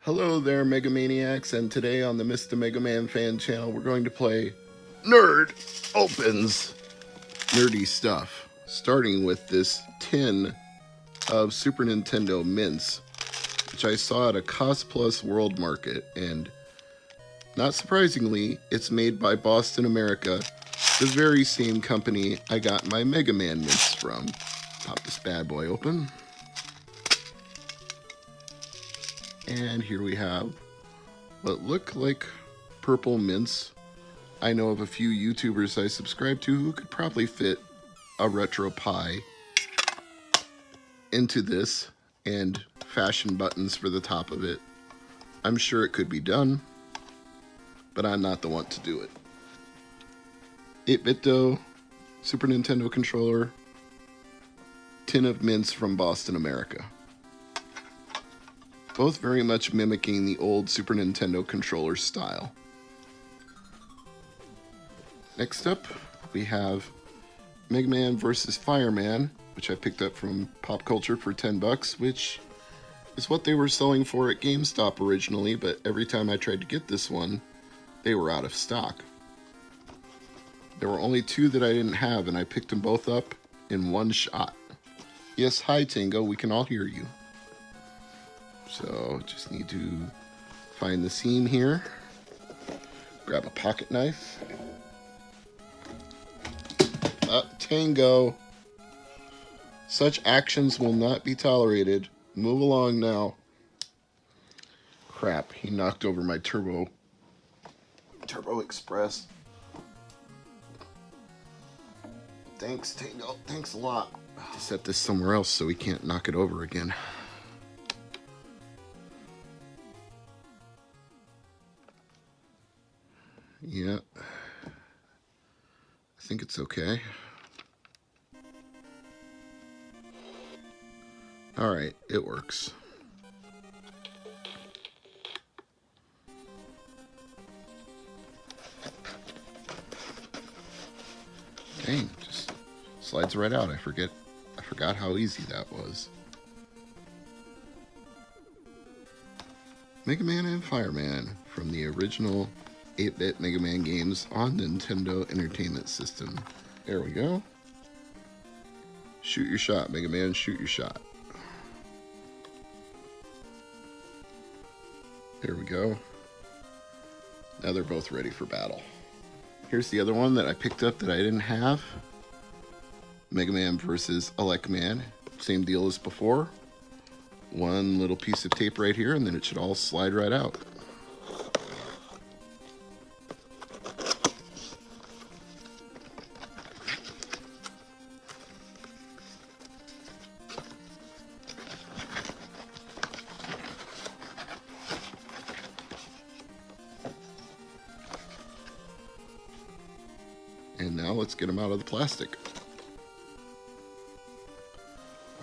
Hello there, Mega Maniacs, and today on the Mr. MegaManFan channel, we're going to play Nerd Opens Nerdy Stuff, starting with this tin of Super Nintendo mints, which I saw at a Cost Plus World Market, and not surprisingly, it's made by Boston, America, the very same company I got my Mega Man mints from. Pop this bad boy open. And here we have what look like purple mints. I know of a few YouTubers I subscribe to who could probably fit a retro pie into this and fashion buttons for the top of it. I'm sure it could be done, but I'm not the one to do it. 8-bit dough, Super Nintendo controller, tin of mints from Boston, America. Both very much mimicking the old Super Nintendo controller style. Next up, we have Mega Man vs. Fireman, which I picked up from Pop Culture for $10, which is what they were selling for at GameStop originally, but every time I tried to get this one, they were out of stock. There were only two that I didn't have, and I picked them both up in one shot. Yes, hi Tango, we can all hear you. So, just need to find the seam here. Grab a pocket knife. Tango. Such actions will not be tolerated. Move along now. Crap, he knocked over my Turbo Express. Thanks, Tango. Thanks a lot. Just set this somewhere else so we can't knock it over again. Yeah, I think it's okay. All right, it works. Dang, just slides right out. I forgot how easy that was. Mega Man and Fireman from the original 8-bit Mega Man games on Nintendo Entertainment System. There we go. Shoot your shot, Mega Man, shoot your shot. There we go. Now they're both ready for battle. Here's the other one that I picked up that I didn't have. Mega Man vs. Elec Man. Same deal as before. One little piece of tape right here, and then it should all slide right out. And now let's get them out of the plastic.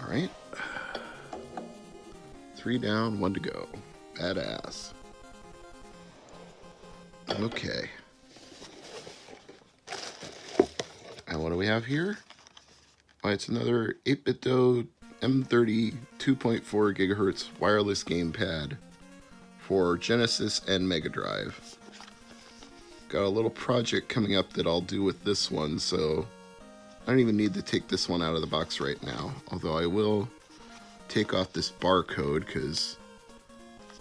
All right. 3 down, 1 to go. Badass. Okay. And what do we have here? Well, it's another 8-bit dough M30 2.4 gigahertz wireless gamepad for Genesis and Mega Drive. Got a little project coming up that I'll do with this one, so I don't even need to take this one out of the box right now. Although I will take off this barcode because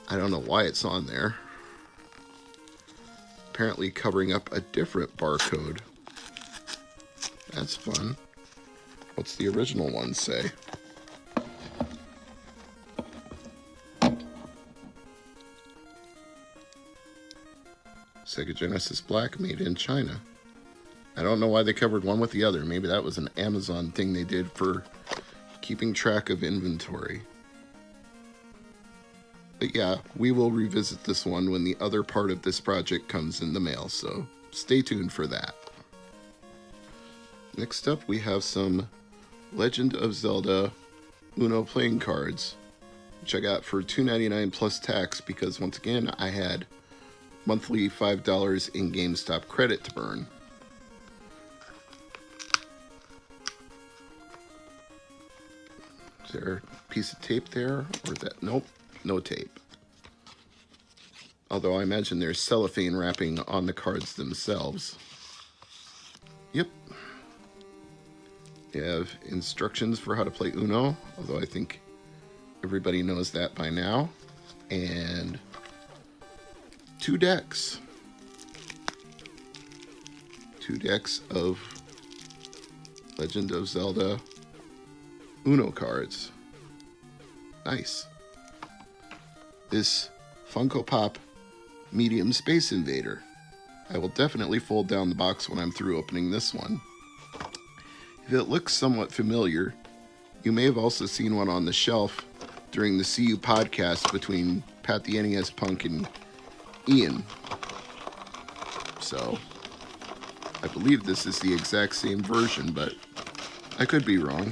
I don't know why it's on there. Apparently covering up a different barcode. That's fun. What's the original one say? Sega Genesis Black, made in China. I don't know why they covered one with the other. Maybe that was an Amazon thing they did for keeping track of inventory. But yeah, we will revisit this one when the other part of this project comes in the mail, so stay tuned for that. Next up, we have some Legend of Zelda Uno playing cards, which I got for $2.99 plus tax because, once again, I had monthly $5 in GameStop credit to burn. Is there a piece of tape there? Or is that? Nope, no tape. Although I imagine there's cellophane wrapping on the cards themselves. Yep. You have instructions for how to play Uno, although I think everybody knows that by now. And 2 decks. 2 decks of Legend of Zelda Uno cards. Nice. This Funko Pop Medium Space Invader. I will definitely fold down the box when I'm through opening this one. If it looks somewhat familiar, you may have also seen one on the shelf during the CU podcast between Pat the NES Punk and Ian. So, I believe this is the exact same version, but I could be wrong.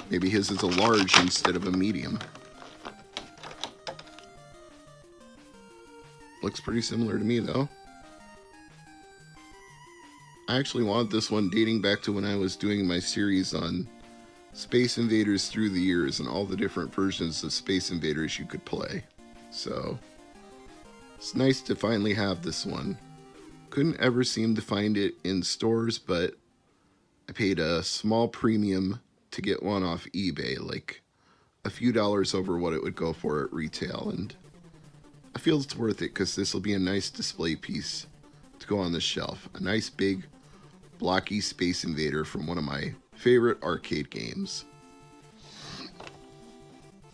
Maybe his is a large instead of a medium. Looks pretty similar to me, though. I actually wanted this one dating back to when I was doing my series on Space Invaders through the years and all the different versions of Space Invaders you could play. So, it's nice to finally have this one. Couldn't ever seem to find it in stores, but I paid a small premium to get one off eBay, like a few dollars over what it would go for at retail, and I feel it's worth it because this will be a nice display piece to go on the shelf. A nice big blocky Space Invader from one of my favorite arcade games.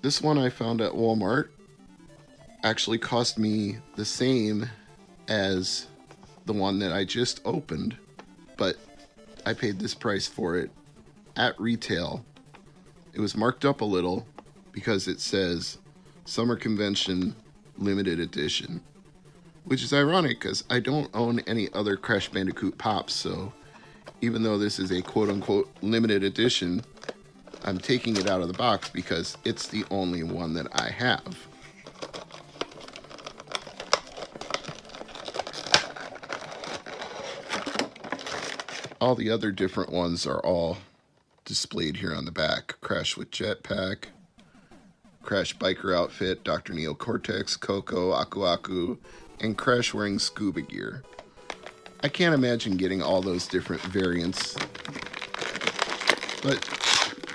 This one I found at Walmart actually cost me the same as the one that I just opened, but I paid this price for it at retail. It was marked up a little because it says Summer Convention Limited Edition, which is ironic because I don't own any other Crash Bandicoot Pops, so even though this is a quote-unquote limited edition, I'm taking it out of the box because it's the only one that I have. All the other different ones are all displayed here on the back. Crash with Jetpack, Crash Biker Outfit, Dr. Neo Cortex, Coco, Aku Aku, and Crash wearing scuba gear. I can't imagine getting all those different variants, but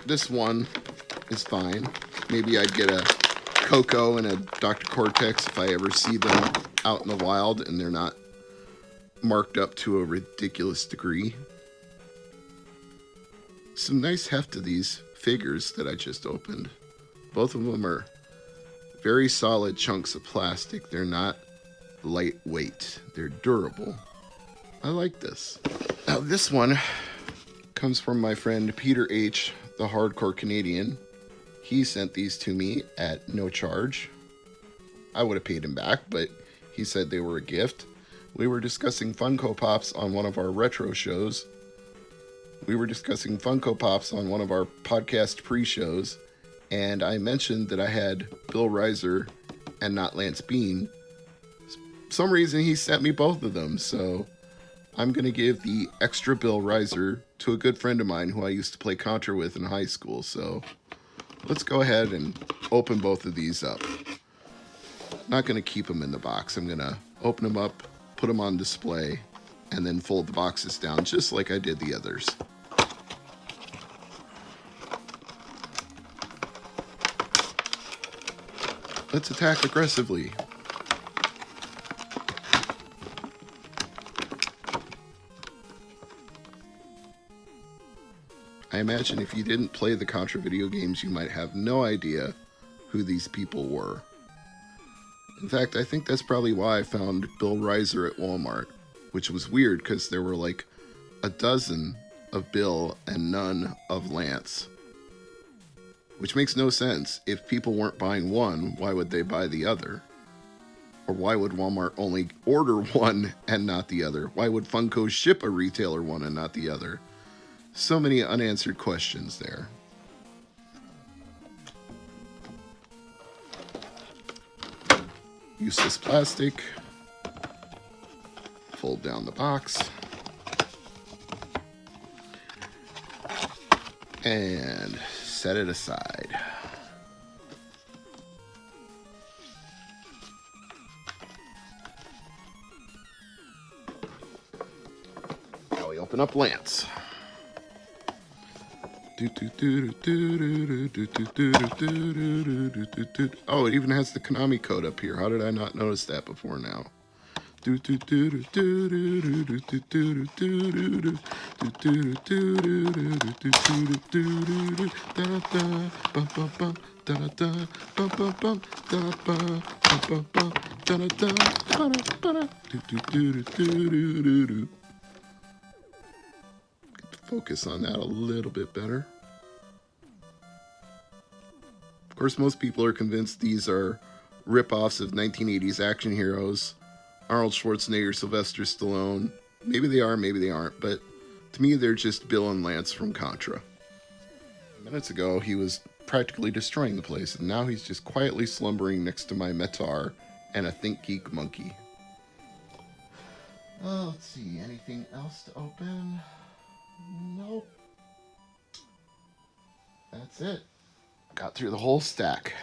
this one is fine. Maybe I'd get a Coco and a Dr. Cortex if I ever see them out in the wild and they're not marked up to a ridiculous degree. Some nice heft to these figures that I just opened. Both of them are very solid chunks of plastic. They're not lightweight. They're durable. I like this. Now this one comes from my friend Peter H., the hardcore Canadian. He sent these to me at no charge. I would have paid him back, but he said they were a gift. We were discussing Funko Pops on one of our retro shows. We were discussing Funko Pops on one of our podcast pre-shows, and I mentioned that I had Bill Reiser and not Lance Bean. For some reason he sent me both of them, so I'm going to give the extra Bill Reiser to a good friend of mine who I used to play Contra with in high school. So let's go ahead and open both of these up. Not going to keep them in the box. I'm going to open them up, put them on display, and then fold the boxes down just like I did the others. Let's attack aggressively. I imagine if you didn't play the Contra video games, you might have no idea who these people were. In fact, I think that's probably why I found Bill Reiser at Walmart, which was weird because there were like a dozen of Bill and none of Lance. Which makes no sense. If people weren't buying one, why would they buy the other? Or why would Walmart only order one and not the other? Why would Funko ship a retailer one and not the other? So many unanswered questions there. Useless plastic. Fold down the box. And set it aside. Open up Lance. Oh, it even has the Konami code up here. How did I not notice that before now? Focus on that a little bit better. Of course, most people are convinced these are rip-offs of 1980s action heroes. Arnold Schwarzenegger, Sylvester Stallone. Maybe they are, maybe they aren't, but to me they're just Bill and Lance from Contra. Minutes ago he was practically destroying the place, and now he's just quietly slumbering next to my Metar and a Think Geek monkey. Let's see, anything else to open? Nope. That's it. Got through the whole stack.